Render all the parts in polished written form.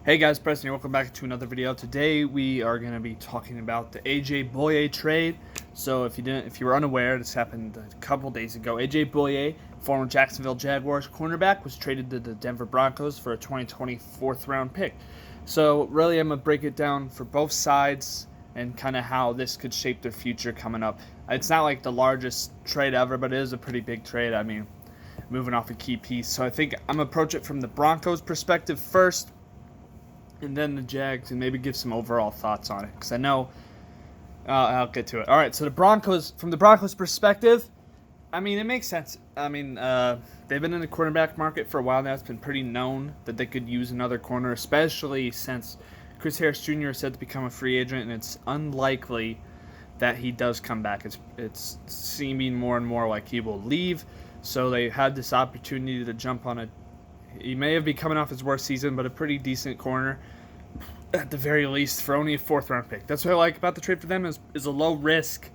Hey guys, Preston here. Welcome back to another video. Today we are going to be talking about the AJ Bouye trade. So if you were unaware, this happened a couple days ago. AJ Bouye, former Jacksonville Jaguars cornerback, was traded to the Denver Broncos for a 2020 fourth round pick. So really I'm going to break it down for both sides and kind of how this could shape their future coming up. It's not like the largest trade ever, but it is a pretty big trade. I mean, moving off a key piece. So I think I'm going to approach it from the Broncos perspective first, and then the Jags, and maybe give some overall thoughts on it, because I know I'll get to it. All right, so from the Broncos perspective, I mean, it makes sense. I mean, they've been in the cornerback market for a while now. It's been pretty known that they could use another corner, especially since Chris Harris Jr. is set to become a free agent, and it's unlikely that he does come back. It's seeming more and more like he will leave, so they had this opportunity to jump on a. He may have been coming off his worst season, but a pretty decent corner at the very least for only a fourth round pick. That's what I like about the trade for them is a low risk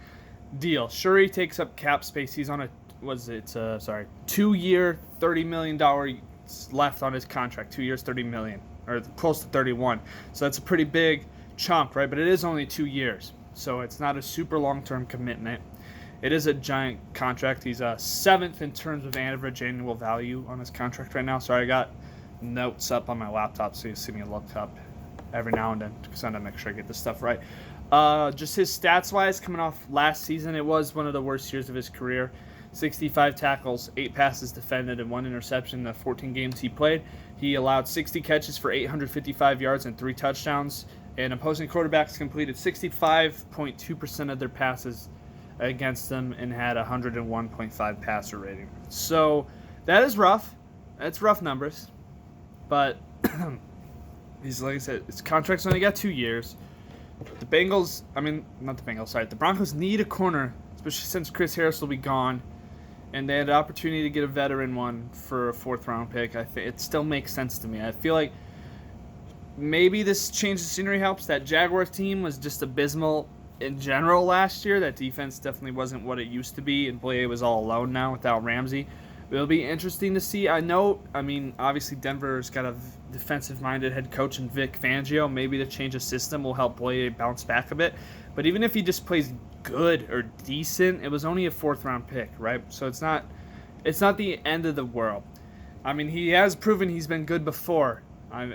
deal. Sure, he takes up cap space. He's on a 2-year, $30 million left on his contract. 2 years, $30 million, or close to 31. So that's a pretty big chunk, right? But it is only 2 years, so it's not a super long term commitment. It is a giant contract. He's seventh in terms of average annual value on his contract right now. Sorry, I got notes up on my laptop, so you see me look up every now and then because I want to make sure I get this stuff right. Just his stats-wise, coming off last season, it was one of the worst years of his career. 65 tackles, 8 passes defended, and 1 interception in the 14 games he played. He allowed 60 catches for 855 yards and 3 touchdowns, and opposing quarterbacks completed 65.2% of their passes against them and had 101.5 passer rating. So that is rough. That's rough numbers. But he's, like I said, his contract's only got 2 years. The Broncos need a corner, especially since Chris Harris will be gone. And they had an opportunity to get a veteran one for a fourth round pick. I think it still makes sense to me. I feel like maybe this change of scenery helps. That Jaguars team was just abysmal in general last year. That defense definitely wasn't what it used to be, and Bouye was all alone now without Ramsey. It'll be interesting to see. Obviously Denver's got a defensive-minded head coach in Vic Fangio. Maybe the change of system will help Bouye bounce back a bit. But even if he just plays good or decent, it was only a fourth-round pick, right? So it's not the end of the world. I mean, he has proven he's been good before.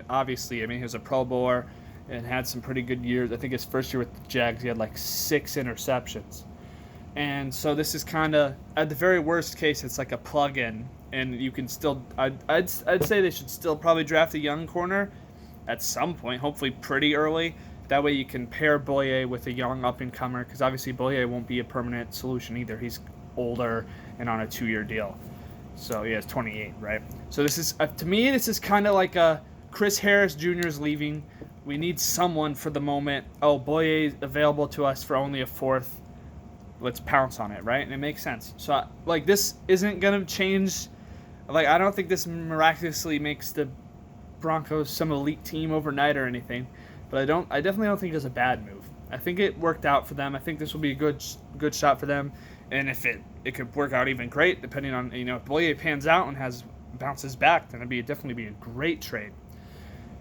Obviously, he was a Pro Bowler and had some pretty good years. I think his first year with the Jags, he had like 6 interceptions. And so this is kind of, at the very worst case, it's like a plug-in. And you can still, I'd say they should still probably draft a young corner at some point, hopefully pretty early. That way you can pair Bouye with a young up-and-comer, because obviously Bouye won't be a permanent solution either. He's older and on a 2-year deal. So he has 28, right? So this is, to me, this is kind of like a Chris Harris Jr. is leaving. We need someone for the moment. Oh, Bouye is available to us for only a fourth. Let's pounce on it, right? And it makes sense. So, this isn't going to change. I don't think this miraculously makes the Broncos some elite team overnight or anything. But I definitely don't think it's a bad move. I think it worked out for them. I think this will be a good shot for them. And if it could work out even great, depending on, if Bouye pans out and bounces back, then it'd definitely be a great trade.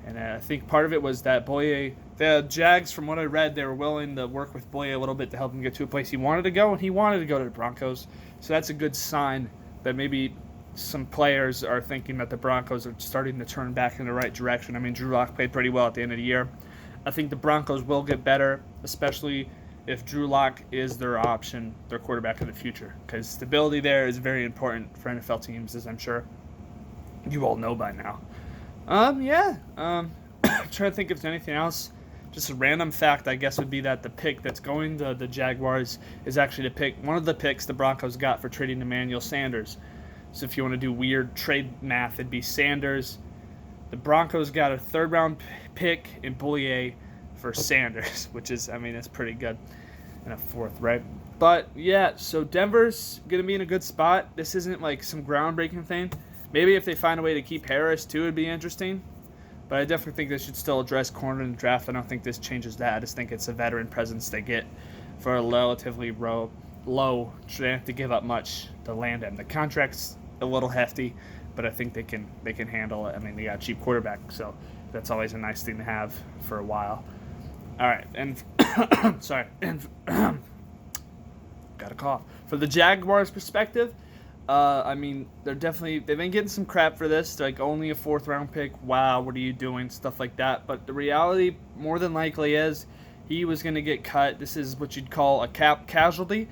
And I think part of it was that Bouye, the Jags, from what I read, they were willing to work with Bouye a little bit to help him get to a place he wanted to go, and he wanted to go to the Broncos. So that's a good sign that maybe some players are thinking that the Broncos are starting to turn back in the right direction. Drew Lock played pretty well at the end of the year. I think the Broncos will get better, especially if Drew Lock is their option, their quarterback of the future, because stability there is very important for NFL teams, as I'm sure you all know by now. I'm trying to think if there's anything else. Just a random fact, I guess, would be that the pick that's going to the Jaguars is actually one of the picks the Broncos got for trading Emmanuel Sanders. So if you want to do weird trade math, it'd be Sanders. The Broncos got a third-round pick in Bouye for Sanders, which is, that's pretty good. And a fourth, right? But, yeah, so Denver's going to be in a good spot. This isn't like some groundbreaking thing. Maybe if they find a way to keep Harris, too, it'd be interesting. But I definitely think they should still address corner in the draft. I don't think this changes that. I just think it's a veteran presence they get for a relatively low. They don't have to give up much to land him. The contract's a little hefty, but I think they can handle it. They got a cheap quarterback, so That's always a nice thing to have for a while. All right, and sorry, and got a cough. For the Jaguars' perspective, I mean, they've been getting some crap for this, like only a 4th-round pick. Wow, what are you doing? Stuff like that. But the reality, more than likely, is he was going to get cut. This is what you'd call a cap casualty.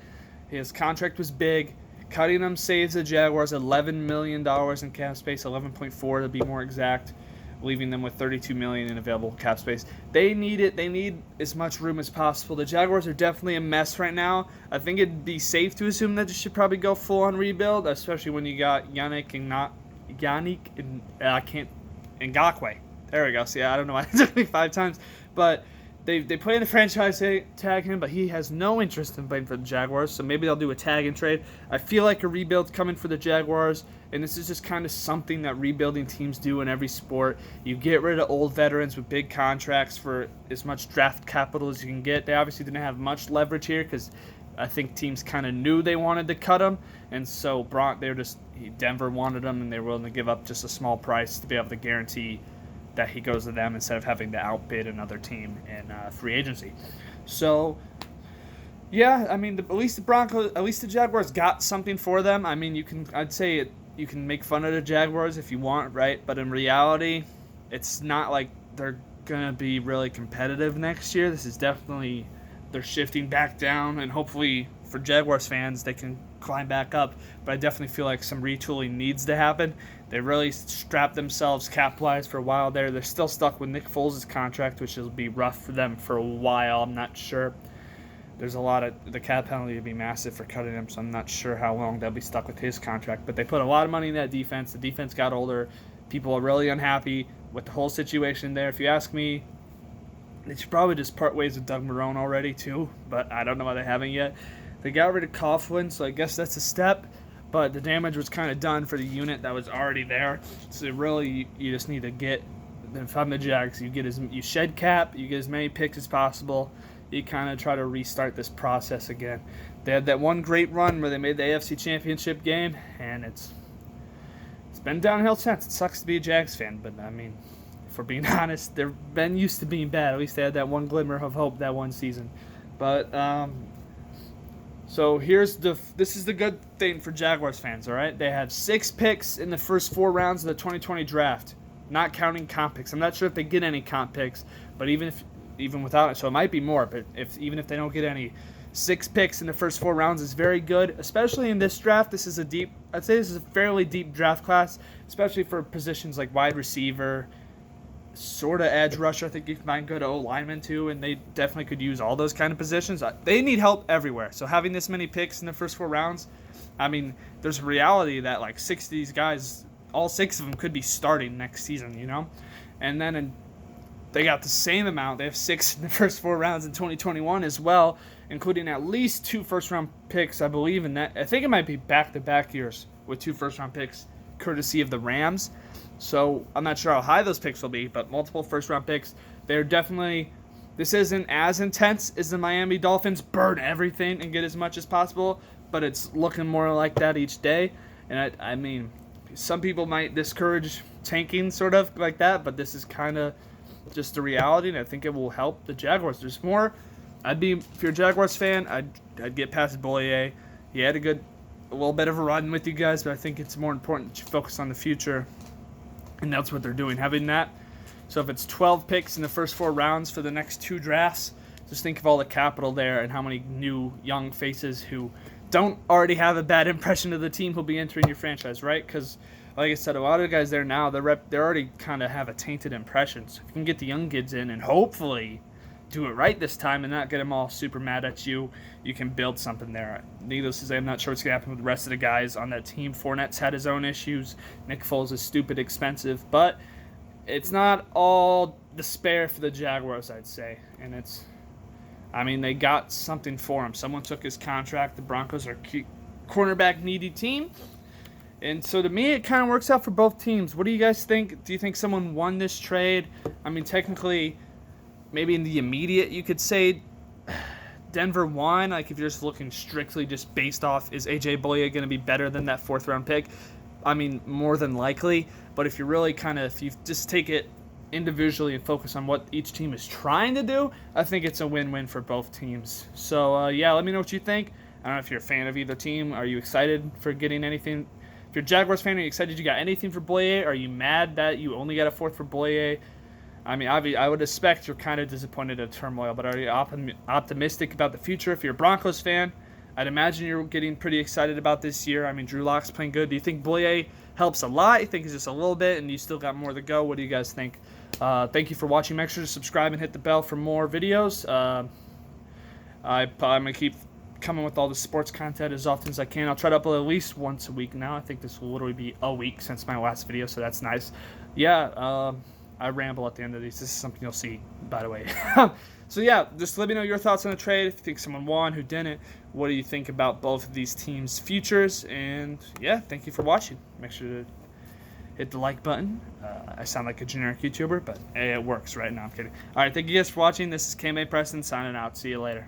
His contract was big. Cutting him saves the Jaguars $11 million in cap space, 11.4 to be more exact, leaving them with $32 million in available cap space. They need it. They need as much room as possible. The Jaguars are definitely a mess right now. I think it'd be safe to assume that they should probably go full-on rebuild, especially when you got Yannick Ngakoue. There we go. See, I don't know why it took me 5 times, but they put in the franchise tag him, but he has no interest in playing for the Jaguars, so maybe they'll do a tag and trade. I feel like a rebuild's coming for the Jaguars, and this is just kind of something that rebuilding teams do in every sport. You get rid of old veterans with big contracts for as much draft capital as you can get. They obviously didn't have much leverage here because I think teams kind of knew they wanted to cut him, and so Denver wanted him, and they were willing to give up just a small price to be able to guarantee that he goes to them instead of having to outbid another team in free agency. So, yeah, I mean, at least the Jaguars got something for them. I mean, you can make fun of the Jaguars if you want, right? But in reality, it's not like they're gonna be really competitive next year. This is definitely, they're shifting back down, and hopefully for Jaguars fans, they can climb back up. But I definitely feel like some retooling needs to happen. They really strapped themselves cap-wise for a while there. They're still stuck with Nick Foles' contract, which will be rough for them for a while. I'm not sure. There's the cap penalty would be massive for cutting him, so I'm not sure how long they'll be stuck with his contract. But they put a lot of money in that defense. The defense got older. People are really unhappy with the whole situation there. If you ask me, they should probably just part ways with Doug Marrone already, too. But I don't know why they haven't yet. They got rid of Coughlin, so I guess that's a step. But the damage was kind of done for the unit that was already there. So really, you just need to get, if I'm the Jags, you shed cap, you get as many picks as possible. You kind of try to restart this process again. They had that one great run where they made the AFC Championship game, and it's been downhill since. It sucks to be a Jags fan, but I mean, if we're being honest, they've been used to being bad. At least they had that one glimmer of hope that one season. But so this is the good thing for Jaguars fans, all right? They have 6 picks in the first 4 rounds of the 2020 draft, not counting comp picks. I'm not sure if they get any comp picks, but even without it, so it might be more, but even if they don't get any, 6 picks in the first 4 rounds is very good, especially in this draft. I'd say this is a fairly deep draft class, especially for positions like wide receiver, sort of edge rusher. I think you can find good O-linemen too, and they definitely could use all those kind of positions. They need help everywhere. So having this many picks in the first 4 rounds, I mean, there's a reality that like 6 of these guys, all 6 of them could be starting next season, you know? And then they got the same amount. They have 6 in the first 4 rounds in 2021 as well, including at least 2 first-round picks, I believe in that. I think it might be back-to-back years with 2 first-round picks, courtesy of the Rams. So I'm not sure how high those picks will be, but multiple first-round picks. They're definitely, this isn't as intense as the Miami Dolphins burn everything and get as much as possible, but it's looking more like that each day. And I mean, some people might discourage tanking sort of like that, but this is kind of just the reality, and I think it will help the Jaguars. There's more. If you're a Jaguars fan, I'd get past Bouye. He had a little bit of a run with you guys, but I think it's more important that you focus on the future. And that's what they're doing, having that. So if it's 12 picks in the first 4 rounds for the next 2 drafts, just think of all the capital there and how many new young faces who don't already have a bad impression of the team who'll be entering your franchise, right? Because, like I said, a lot of the guys there now, they're already kind of have a tainted impression. So if you can get the young kids in and hopefully do it right this time and not get them all super mad at you, you can build something there. Needless to say, I'm not sure what's going to happen with the rest of the guys on that team. Fournette's had his own issues. Nick Foles is stupid expensive, but it's not all despair for the Jaguars, I'd say. And they got something for him. Someone took his contract. The Broncos are a cornerback needy team. And so to me, it kind of works out for both teams. What do you guys think? Do you think someone won this trade? I mean, technically, maybe in the immediate, you could say Denver won. Like, if you're just looking strictly just based off, is A.J. Bouye going to be better than that 4th-round pick? I mean, more than likely. But if you really if you just take it individually and focus on what each team is trying to do, I think it's a win-win for both teams. So, yeah, let me know what you think. I don't know if you're a fan of either team. Are you excited for getting anything? If you're a Jaguars fan, are you excited you got anything for Bouye? Are you mad that you only got a fourth for Bouye? I mean, I would expect you're kind of disappointed at turmoil, but are you optimistic about the future? If you're a Broncos fan, I'd imagine you're getting pretty excited about this year. I mean, Drew Lock's playing good. Do you think Bouye helps a lot? You think it's just a little bit, and you still got more to go? What do you guys think? Thank you for watching. Make sure to subscribe and hit the bell for more videos. I'm going to keep coming with all the sports content as often as I can. I'll try to upload at least once a week now. I think this will literally be a week since my last video, so that's nice. Yeah, I ramble at the end of these. This is something you'll see, by the way. So, yeah, just let me know your thoughts on the trade. If you think someone won, who didn't. What do you think about both of these teams' futures? And, yeah, thank you for watching. Make sure to hit the like button. I sound like a generic YouTuber, but hey, it works right now. I'm kidding. All right, thank you guys for watching. This is KMA Preston signing out. See you later.